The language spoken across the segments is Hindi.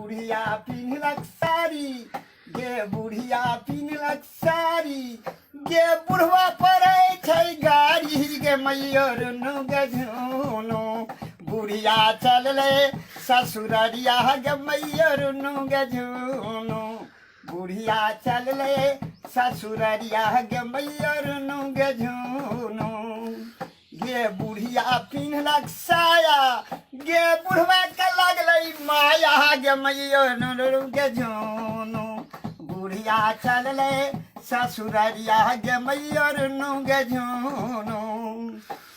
बुढ़िया पिन्हलक साड़ी, गे बुढ़िया पिन्हलक साड़ी, गे बुढ़वा पड़े छै गाड़ी, गे मैयर गे झुनु। बुढ़िया चलले ससुररिया गे मैयर गे झुनु। बुढ़िया चलले ससुररिया गे मैयर गे झुनु। गे बुढ़िया पिन्हलक साया, गे बुढ़वा के लगलै माया, गे मैयर गे झुनु। बुढ़िया चलले ससुररिया गे मैयर गे झुनु।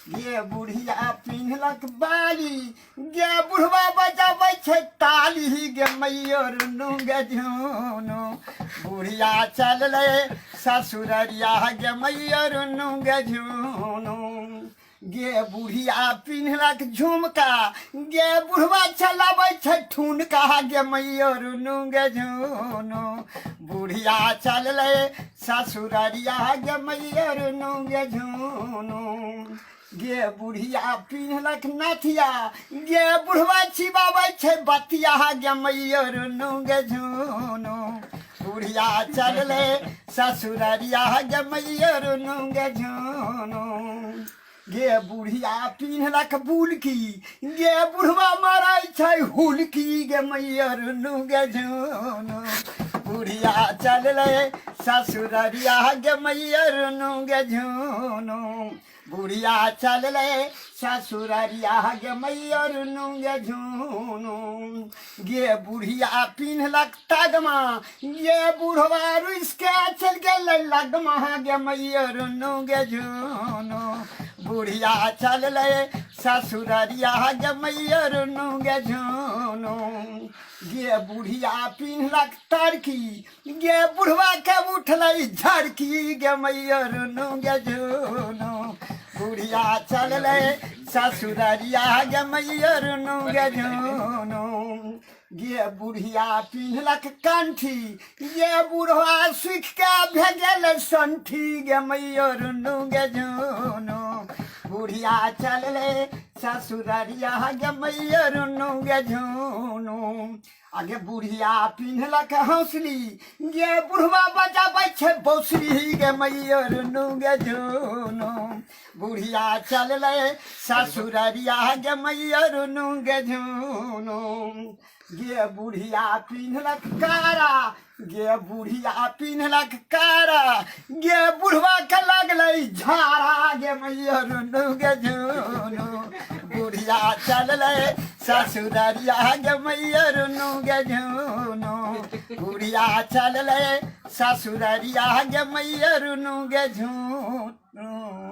गे बुढ़िया पिन्हलक बाली, गे बुढ़वा बजाबै छै ताली, गे मैयर गे झुनु। बुढ़िया चलले ससुररिया गे मैयर गे झुनु। गे बुढ़िया पिन्हलक झुमका, गे बुढ़वा चलाबै छै ठुनका, गे मैयर गे झुनु। बुढ़िया चलले ससुररिया गे मैयर गे झुनु। गे बुढ़िया पिन्हलक नथिया, गे बुढ़वा छिबाबै छै बतिया, गे मैयर गे झुनु। बुढ़िया चलले ससुररिया गे मैयर गे झुनु। गे बुढ़िया पिन्हलक बुलकी, गे बुढ़वा मारै छै हुलकी, गे मैयर गे झुनु। बुढ़िया चलले ससुररिया गे मैयर गे झुनु। बुढ़िया चलले ससुररिया गे मैयर गे झुनु। गे बुढ़िया पिन्हलक तगमा, गे बुढ़वा रुइस के चल गेलै लगमा, गे मैयर गे झुनु। बुढ़िया चलले ससुररिया गे मैयर गे झुनु। गे बुढ़िया पिन्हलक तरकी, गे बुढ़वा के उठलै झड़की, गे मैयर गे झुनु। बुढ़िया चलले ससुररिया गे मैयर गे झुनु। गे बुढ़िया पिन्हलक कंठी, गे बुढ़वा सुख के भेजल संठी, गे मैयर गे झुनु। बुढ़िया चलले ससुररिया गे मैयर गे झुनु। आगे बुढ़िया पिन्हलक हौसली, गे बुढ़वा बजाबै छै बौसली, गे मैयर गे झुनु। बुढ़िया चलले ससुररिया गे मैयर गे झुनु। गे बुढ़िया पिन्हलक कारा, गे बुढ़िया पिन्हलक कारा, गे बुढ़वा के लगलै झाड़ा, गे मैयर गे झुनु। बुढ़िया चलले ससुररिया गे मैयर गे झुनु। बुढ़िया चलले ससुररिया गे मैयर गे झुनु।